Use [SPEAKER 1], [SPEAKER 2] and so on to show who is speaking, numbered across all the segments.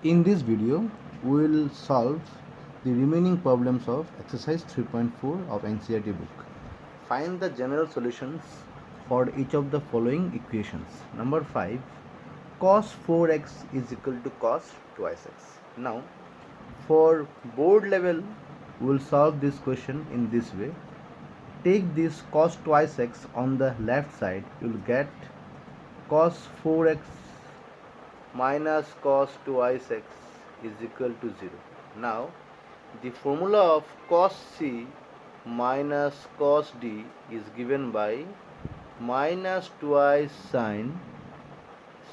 [SPEAKER 1] In this video, we will solve the remaining problems of exercise 3.4 of NCERT book. Find the general solutions for each of the following equations. Number 5, cos 4x is equal to cos twice x. Now, for board level, we will solve this question in this way. Take this cos twice x on the left side, you will get cos 4x minus cos twice x is equal to 0. Now, the formula of cos c minus cos d is given by minus twice sine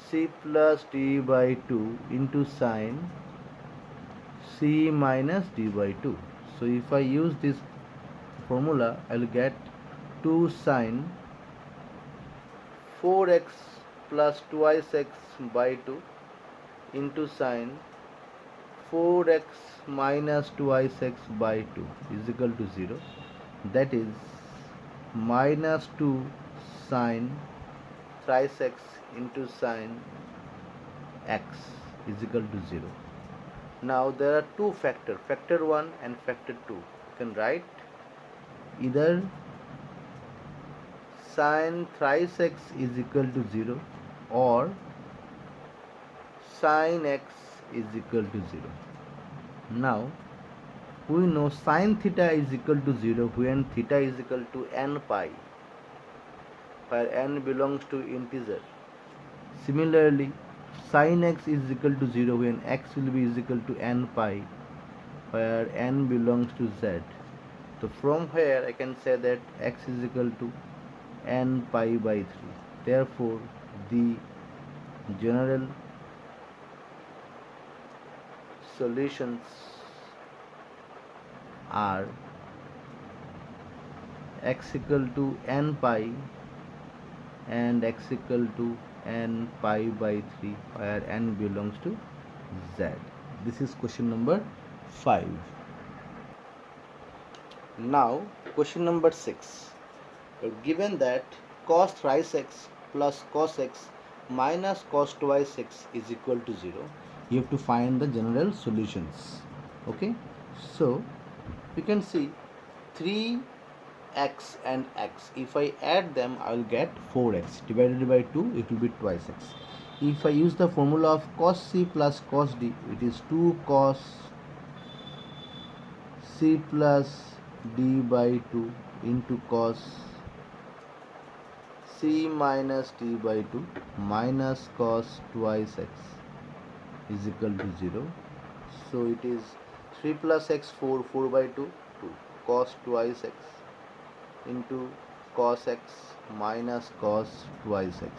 [SPEAKER 1] c plus d by 2 into sine c minus d by 2. So, if I use this formula, I will get 2 sine 4x plus twice x by 2 into sine 4x minus twice x by 2 is equal to 0. That is minus 2 sine thrice x into sine x is equal to 0. Now there are two factors, factor 1 and factor 2. You can write either sine thrice x is equal to 0 or sine x is equal to 0. Now we know sine theta is equal to 0 when theta is equal to n pi, where n belongs to integer. Similarly, sin x is equal to 0 when x will be is equal to n pi, where n belongs to z. So from here I can say that x is equal to n pi by 3. Therefore, the general solutions are x equal to n pi and x equal to n pi by 3, where n belongs to z. This is question number 5. Now question number 6. Given that cos thrice x plus cos x minus cos twice x is equal to 0, you have to find the general solutions. Okay, so we can see 3x and x. If I add them, I will get 4x divided by 2, it will be twice x. If I use the formula of cos c plus cos d, it is 2 cos c plus d by 2 into cos c minus d by 2 minus cos twice x is equal to 0. So it is 3 plus x 4 by 2 2 cos twice x into cos x minus cos twice x.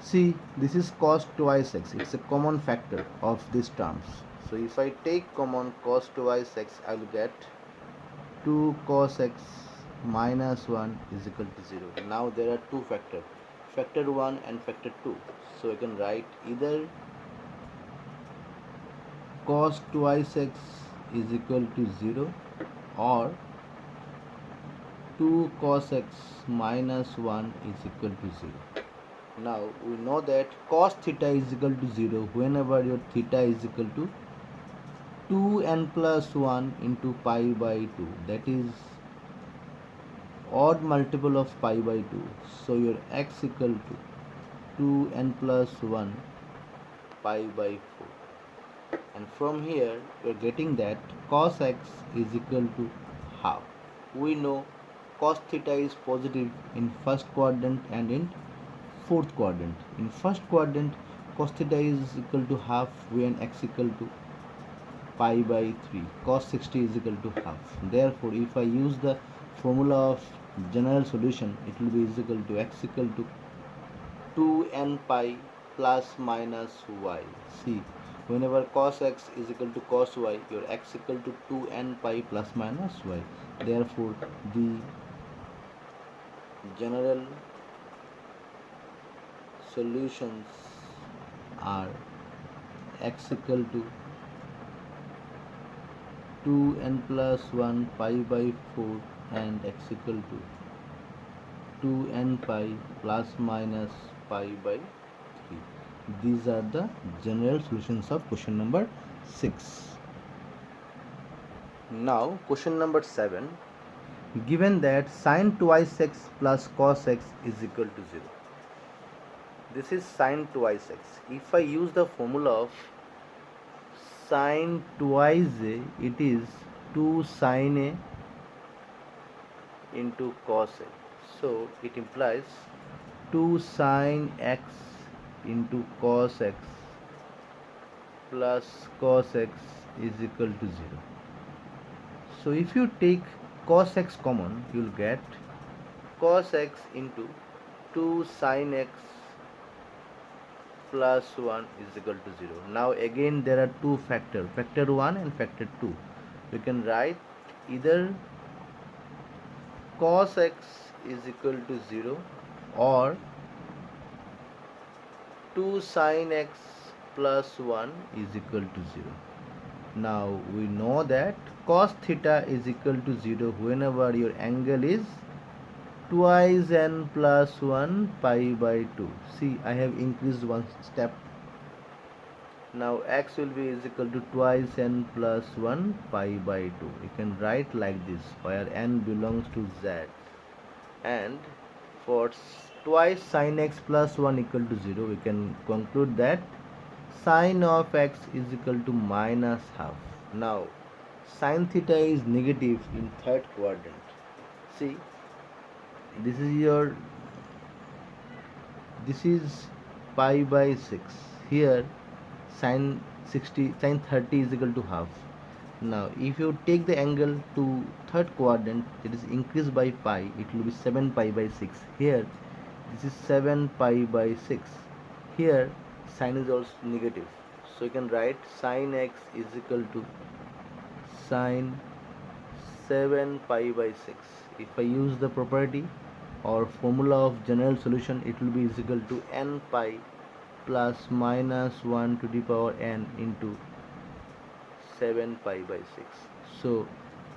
[SPEAKER 1] See, this is cos twice x, it's a common factor of these terms. So if I take common cos twice x, I will get 2 cos x minus 1 is equal to 0. Now there are two factors, factor 1 and factor 2. So I can write either cos twice x is equal to 0 or 2 cos x minus 1 is equal to 0. Now we know that cos theta is equal to 0 whenever your theta is equal to 2n plus 1 into pi by 2, that is odd multiple of pi by 2. So your x equal to 2n plus 1 pi by 4, and from here you are getting that cos x is equal to half. We know cos theta is positive in first quadrant and in fourth quadrant. In first quadrant, cos theta is equal to half when x equal to pi by 3. Cos 60 is equal to half. Therefore, if I use the formula of general solution, it will be is equal to x equal to 2n pi plus minus y. See, whenever cos x is equal to cos y, your x equal to 2n pi plus minus y. Therefore, the general solutions are x equal to 2n plus 1 pi by 4 and x equal to 2n pi plus minus pi by 3. These are the general solutions of question number 6. Now question number 7. Given that sine twice x plus cos x is equal to 0. This is sine twice x. If I use the formula of sine twice a, it is 2 sine a into cos a. So it implies 2 sine x into cos x plus cos x is equal to 0. So if you take cos x common, you will get cos x into 2 sine x plus 1 is equal to 0. Now again there are two factors, factor 1 and factor 2. We can write either cos x is equal to 0 or 2 sine x plus 1 is equal to 0. Now we know that cos theta is equal to 0 whenever your angle is twice n plus 1 pi by 2. See, I have increased one step. Now x will be is equal to twice n plus 1 pi by 2. You can write like this where n belongs to z, and for twice sine x plus 1 equal to 0, we can conclude that sine of x is equal to minus half. Now sine theta is negative in third quadrant. See, this is pi by 6. Here sine 30 is equal to half. Now if you take the angle to third quadrant, it is increased by pi, it will be 7 pi by 6. Here this is 7 pi by 6. Here sine is also negative, so you can write sine x is equal to sine 7 pi by 6. If I use the property or formula of general solution, it will be is equal to n pi plus minus 1 to the power n into 7 pi by 6. So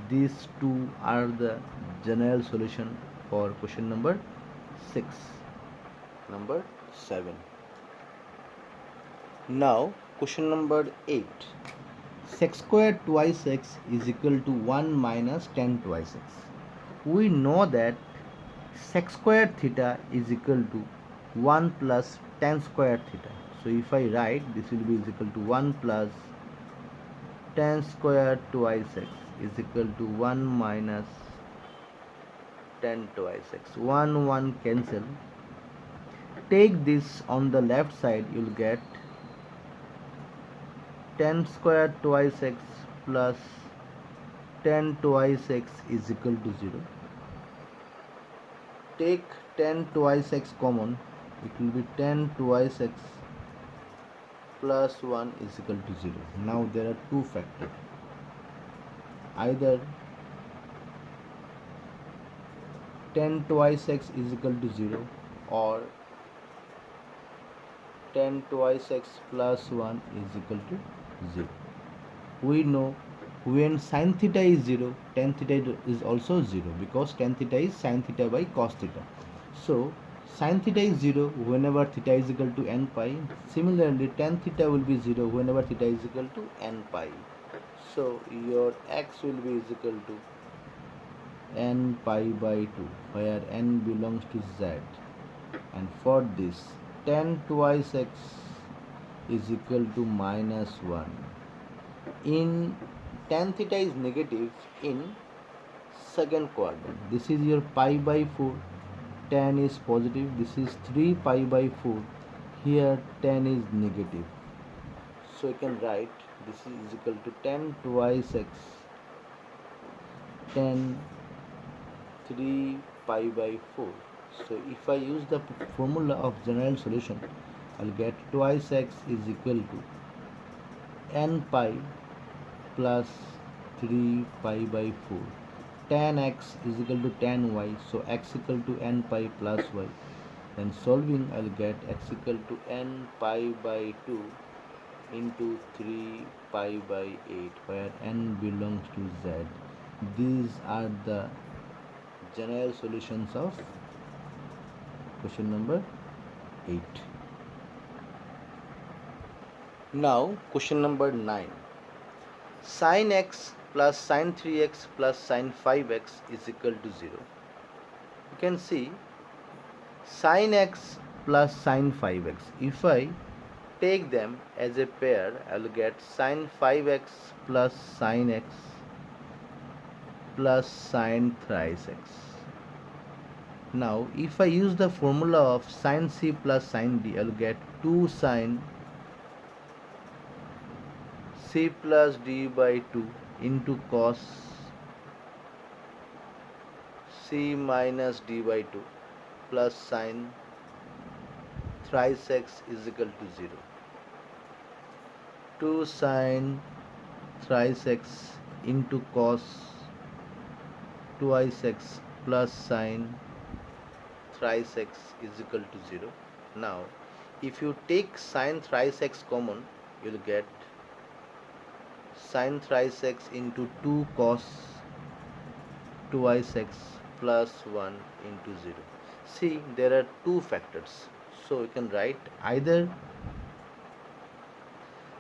[SPEAKER 1] these two are the general solution for question number 6. Number 7. Now question number 8. Sec squared twice x is equal to 1 minus tan twice x. We know that sec squared theta is equal to 1 plus tan squared theta. So if I write, this will be is equal to 1 plus tan squared twice x is equal to 1 minus tan twice x. 1 cancel. Take this on the left side, you will get tan squared twice x plus tan twice x is equal to 0. Take tan twice x common, it will be tan twice x plus 1 is equal to 0. Now there are two factors, either tan twice x is equal to 0 or tan twice x plus 1 is equal to 0. We know when sin theta is 0, tan theta is also 0, because tan theta is sin theta by cos theta. So sin theta is 0 whenever theta is equal to n pi. Similarly, tan theta will be 0 whenever theta is equal to n pi. So your x will be is equal to n pi by 2, where n belongs to z. And for this, tan twice x is equal to minus 1. In tan theta is negative in second quadrant. This is your pi by 4. Tan is positive. This is 3 pi by 4. Here tan is negative. So you can write this is equal to tan twice x tan 3 pi by 4. So if I use the formula of general solution, I'll get twice x is equal to n pi plus 3 pi by 4. Tan x is equal to tan y, so x equal to n pi plus y. Then solving, I'll get x equal to n pi by 2 into 3 pi by 8, where n belongs to z. These are the general solutions of question number 8. Now question number 9. Sin x plus sin 3x plus sin 5x is equal to 0. You can see sin x plus sin 5x. If I take them as a pair, I will get sin 5x plus sin x plus sin thrice x. Now if I use the formula of sin c plus sin d, I will get 2 sin c plus d by 2 into cos c minus d by 2 plus sin thrice x is equal to 0. 2 sin thrice x into cos twice x plus sin thrice x is equal to 0. Now if you take sin thrice x common, you will get sin thrice x into 2 cos twice x plus 1 into 0. See, there are two factors, so you can write either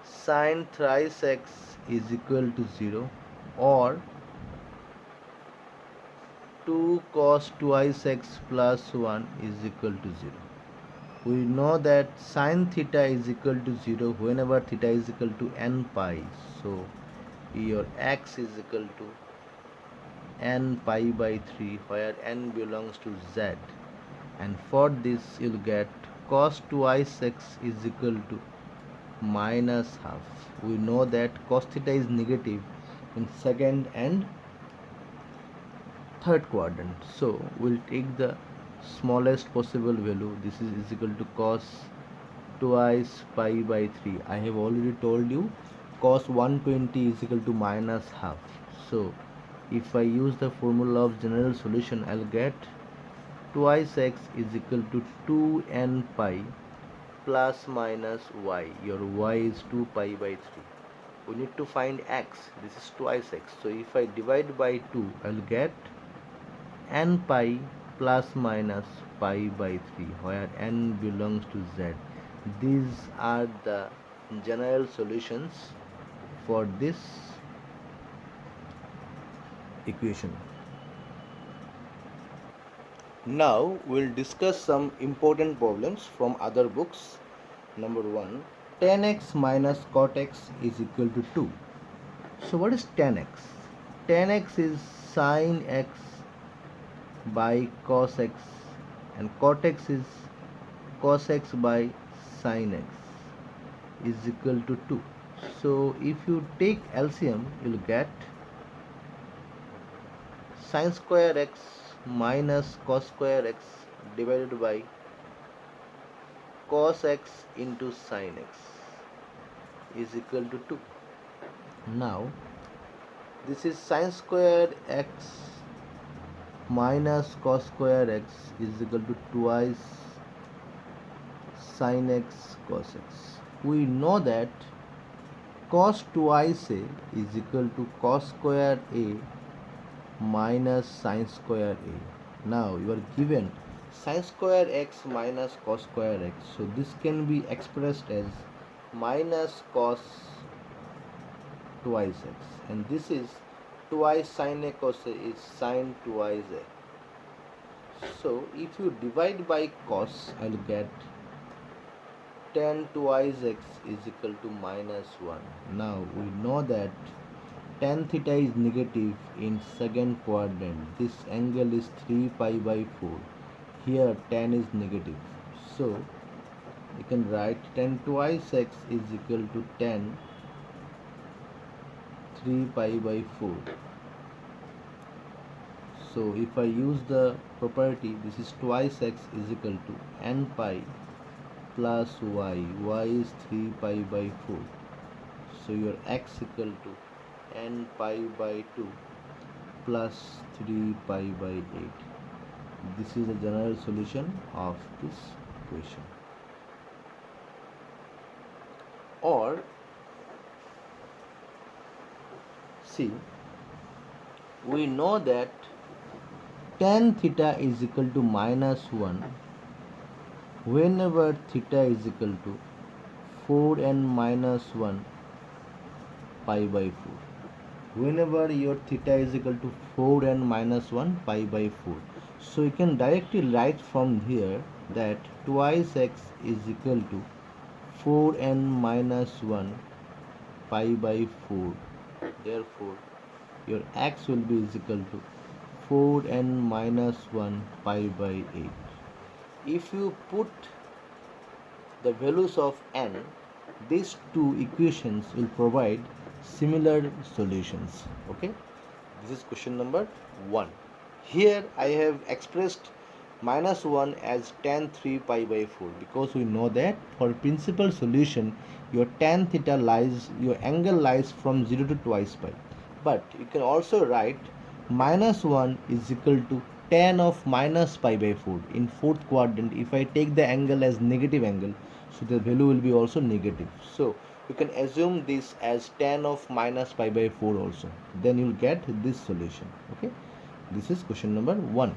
[SPEAKER 1] sin thrice x is equal to 0 or 2 cos twice x plus 1 is equal to 0. We know that sin theta is equal to 0 whenever theta is equal to n pi. So your x is equal to n pi by 3 where n belongs to z, and for this you'll get cos twice x is equal to minus half. We know that cos theta is negative in second and third quadrant, so we'll take the smallest possible value. This is equal to cos twice pi by 3. I have already told you cos 120 is equal to minus half. So if I use the formula of general solution, I'll get twice x is equal to 2n pi plus minus y. Your y is 2 pi by 3. We need to find x. This is twice x. So if I divide by 2, I'll get n pi plus minus pi by 3 where n belongs to z. These are the general solutions for this equation. Now we'll discuss some important problems from other books. Number 1, tan x minus cot x is equal to 2. So what is tan x? Tan x is sin x by cos x, and cot x is cos x by sin x is equal to 2. So if you take LCM, you'll get sin square x minus cos square x divided by cos x into sin x is equal to 2. Now this is sin square x minus cos square x is equal to twice sin x cos x. We know that cos twice a is equal to cos square a minus sin square a. Now you are given sin square x minus cos square x, so this can be expressed as minus cos twice x, and this is twice sin a cos a is sin twice a. So if you divide by cos, I'll get tan twice x is equal to minus 1. Now we know that tan theta is negative in second quadrant. This angle is 3 pi by 4. Here tan is negative. So you can write tan twice x is equal to tan 3 pi by 4. So if I use the property, this is twice x is equal to n pi plus y. Y is 3 pi by 4. So your x equal to n pi by 2 plus 3 pi by 8. This is the general solution of this equation. Or see, we know that tan theta is equal to minus 1 whenever theta is equal to 4n minus 1 pi by 4. Whenever your theta is equal to 4n minus 1 pi by 4, so you can directly write from here that twice x is equal to 4n minus 1 pi by 4. Therefore your x will be is equal to 4n minus 1 pi by 8. If you put the values of n, these two equations will provide similar solutions. Okay, this is question number 1. Here I have expressed minus 1 as tan 3 pi by 4, because we know that for principal solution your tan theta lies, your angle lies from 0 to twice pi. But you can also write minus 1 is equal to tan of minus pi by 4. In fourth quadrant, if I take the angle as negative angle, so the value will be also negative. So you can assume this as tan of minus pi by 4 also. Then you will get this solution. Okay, this is question number 1.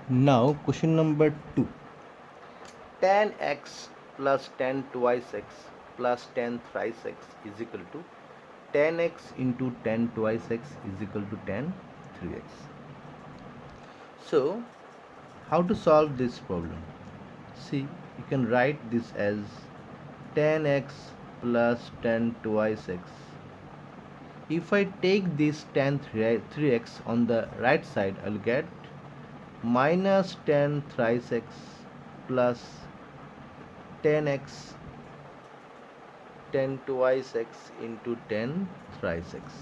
[SPEAKER 1] Now question number 2. Tan x plus tan twice x plus tan thrice x is equal to tan x into tan twice x is equal to tan 3x. So how to solve this problem? See, you can write this as tan x plus tan twice x. If I take this tan 3x on the right side, I'll get minus tan thrice x plus tan x tan twice x into tan thrice x.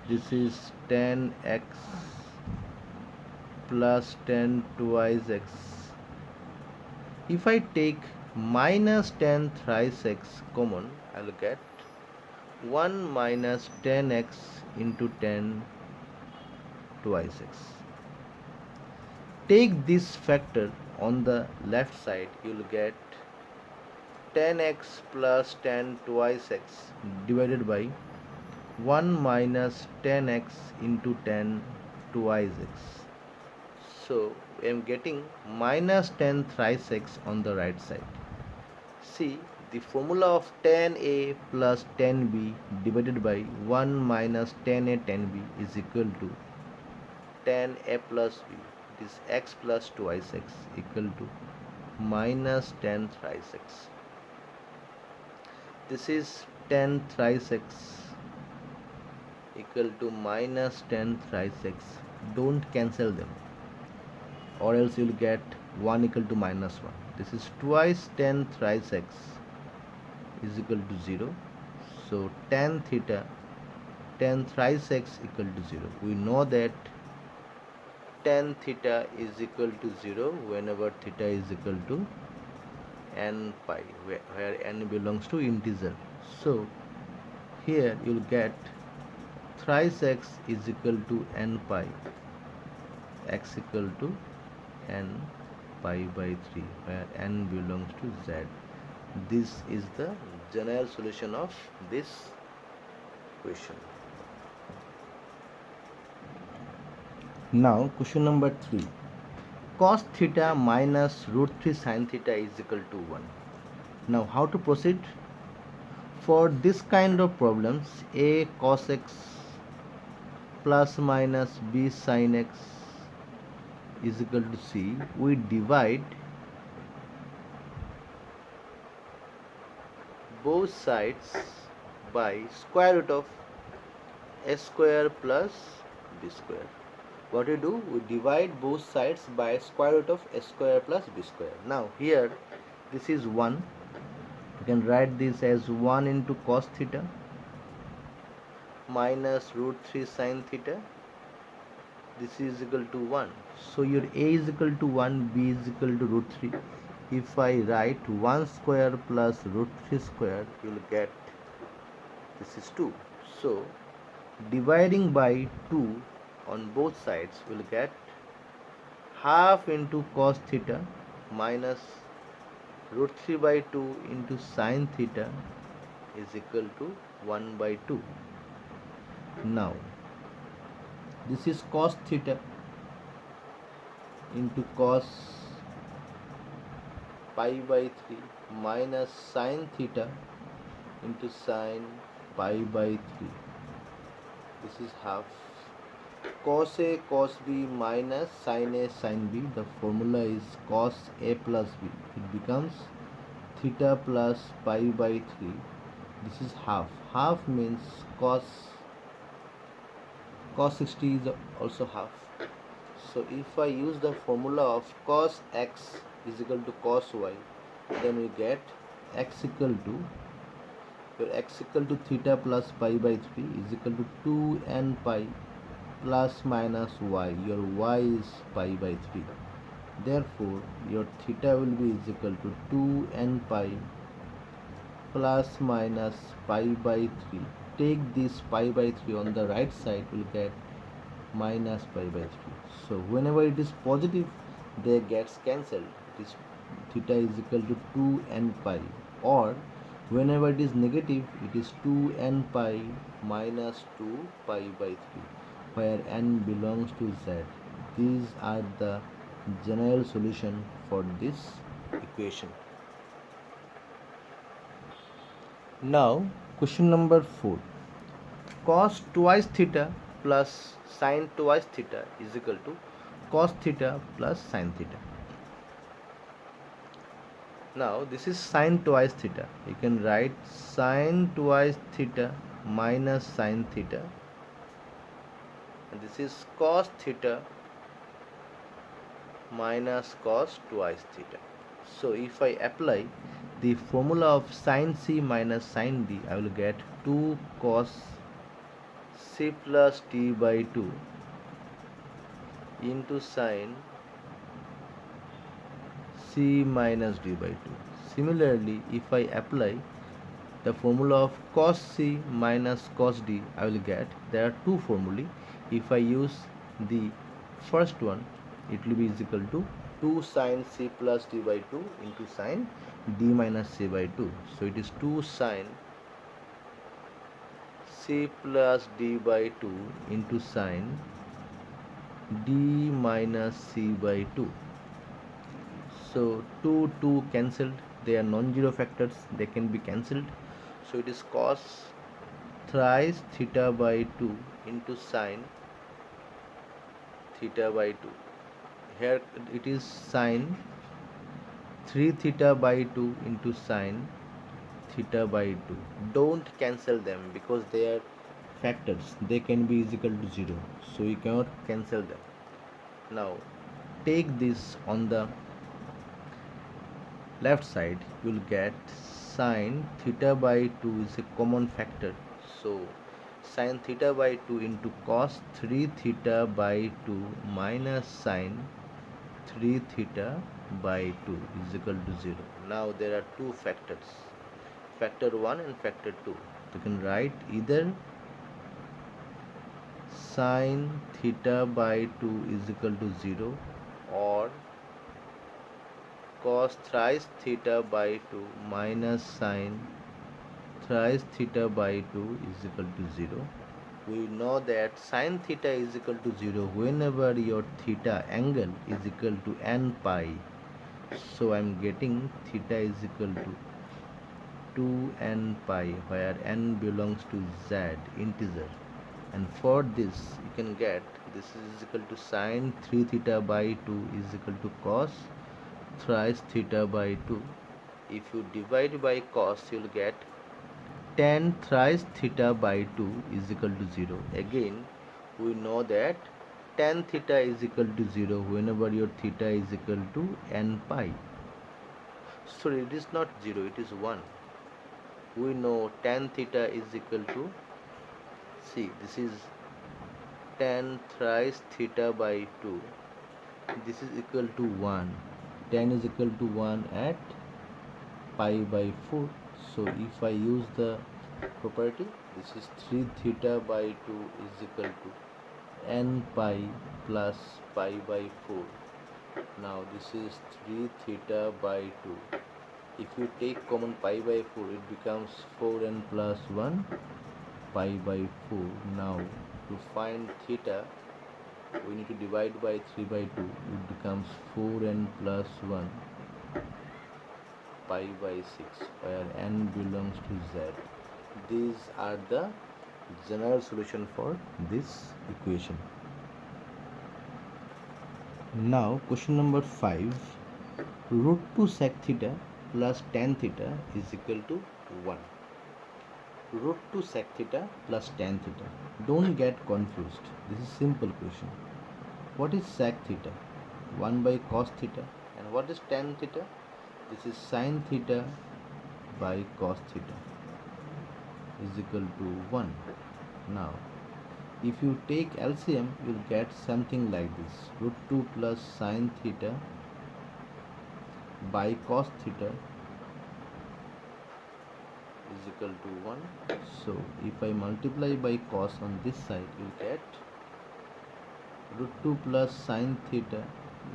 [SPEAKER 1] This is tan x plus tan twice x. If I take minus tan thrice x common, I'll get 1 minus tan x into tan twice x. Take this factor on the left side, you'll get tan x plus tan twice x divided by 1 minus tan x into tan twice x. So I am getting minus tan thrice x on the right side. See, the formula of tan a plus tan b divided by 1 minus tan a tan b is equal to tan a plus b. This x plus twice x equal to minus tan thrice x. This is tan thrice x equal to minus tan thrice x. Don't cancel them, or else you'll get 1 equal to minus 1. This is twice tan thrice x is equal to 0. So tan theta, tan thrice x equal to 0. We know that tan theta is equal to 0 whenever theta is equal to n pi, where n belongs to integer. So here you'll get thrice x is equal to n pi, x equal to n pi by 3, where n belongs to z. This is the general solution of this question. Now question number 3. Cos theta minus root 3 sin theta is equal to 1. Now how to proceed? For this kind of problems, a cos x plus minus b sin x is equal to c, we divide both sides by square root of a square plus b square. What we do? We divide both sides by square root of a square plus b square. Now here this is 1. You can write this as 1 into cos theta minus root 3 sin theta. This is equal to 1. So your a is equal to 1, b is equal to root 3. If I write 1 square plus root 3 square, you will get this is 2. So dividing by 2 on both sides, we will get half into cos theta minus root 3 by 2 into sin theta is equal to 1 by 2. Now this is cos theta into cos pi by 3 minus sine theta into sine pi by 3. This is half cos A cos B minus sin A sin B. The formula is cos A plus B. It becomes theta plus pi by 3. This is half. Half means cos 60 is also half. So if I use the formula of cos x is equal to cos y, then we get x equal to theta plus pi by 3 is equal to 2n pi plus minus y. Your y is pi by 3. Therefore, your theta will be is equal to 2n pi plus minus pi by 3. Take this pi by 3 on the right side, will get minus pi by 3. So whenever it is positive, they gets cancelled. It is theta is equal to 2n pi, or whenever it is negative, it is 2n pi minus 2 pi by 3, where n belongs to z. These are the general solution for this equation. Now, question number 4. Cos twice theta plus sin twice theta is equal to cos theta plus sin theta. Now, this is sin twice theta. You can write sin twice theta minus sin theta. And this is cos theta minus cos twice theta. So, if I apply the formula of sin C minus sin D, I will get 2 cos C plus D by 2 into sin C minus D by 2. Similarly, if I apply the formula of cos C minus cos D, I will get, there are two formulae. If I use the first one, it will be is equal to 2 sin C plus D by 2 into sin D minus C by 2. So it is 2 sin C plus D by 2 into sin D minus C by 2. So 2 cancelled, they are non-zero factors, they can be cancelled. So it is cos thrice theta by 2 into sin theta by 2. Here it is sin 3 theta by 2 into sin theta by 2. Don't cancel them because they are factors, they can be is equal to 0, so you cannot cancel them. Now take this on the left side, you will get sin theta by 2 is a common factor, so sin theta by 2 into cos 3 theta by 2 minus sin 3 theta by 2 is equal to 0. Now there are two factors, factor 1 and factor 2. You can write either sin theta by 2 is equal to 0 or cos thrice theta by 2 minus sin thrice theta by 2 is equal to 0. We know that sin theta is equal to 0 whenever your theta angle is equal to n pi. So I am getting theta is equal to 2n pi, where n belongs to z, integer. And for this you can get, this is equal to sin 3 theta by 2 is equal to cos thrice theta by 2. If you divide by cos, you will get tan thrice theta by 2 is equal to 0. Again, we know that tan theta is equal to 0 whenever your theta is equal to n pi. So it is not 0, it is 1. We know tan theta is equal to, see, this is tan thrice theta by 2. This is equal to 1. Tan is equal to 1 at pi by 4. So if I use the property, this is 3 theta by 2 is equal to n pi plus pi by 4. Now this is 3 theta by 2. If you take common pi by 4, it becomes 4n plus 1 pi by 4. Now to find theta, we need to divide by 3 by 2. It becomes 4n plus 1 pi by 6 where n belongs to z. These are the general solution for this equation. Now question number 5, root 2 sec theta plus tan theta is equal to 1. Root 2 sec theta plus tan theta. Don't get confused. This is simple question. What is sec theta? 1 by cos theta. And what is tan theta? This is sin theta by cos theta is equal to 1. Now, if you take LCM, you will get something like this. Root 2 plus sin theta by cos theta is equal to 1. So, if I multiply by cos on this side, you will get root 2 plus sin theta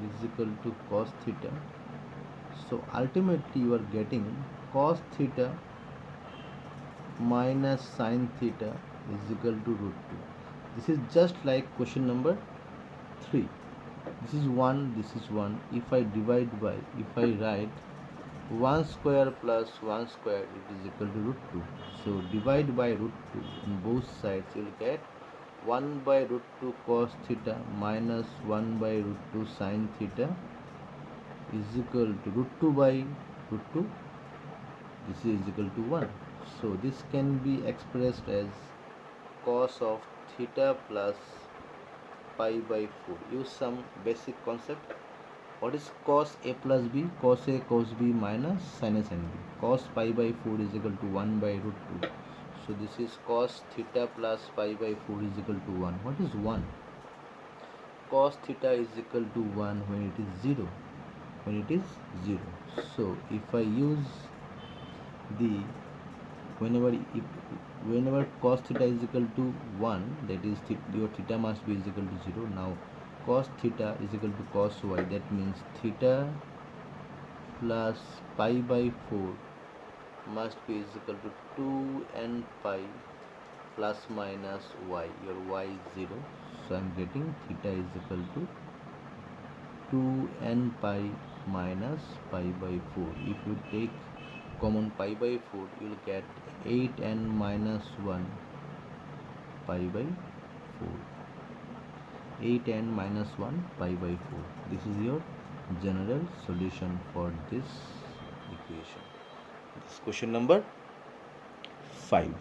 [SPEAKER 1] is equal to cos theta. So, ultimately you are getting cos theta minus sin theta is equal to root 2. This is just like question number 3. This is 1, this is 1. If I divide by, if I write 1 square plus 1 square, it is equal to root 2. So divide by root 2 on both sides, you will get 1 by root 2 cos theta minus 1 by root 2 sin theta is equal to root 2 by root 2. This is equal to 1. So this can be expressed as cos of theta plus pi by 4. Use some basic concept. What is cos a plus b? Cos a cos b minus sin a sin b. Cos pi by 4 is equal to 1 by root 2. So this is cos theta plus pi by 4 is equal to 1. What is 1? Cos theta is equal to 1 when it is 0. When it is 0. So if I use the whenever cos theta is equal to 1, that is your theta must be is equal to 0. Now cos theta is equal to cos y, that means theta plus pi by 4 must be is equal to 2n pi plus minus y. Your y is 0, so I am getting theta is equal to 2n pi minus pi by 4. If you take common pi by 4, you will get 8n minus 1 pi by 4. 8n minus 1 pi by 4. This is your general solution for this equation. This is question number 5.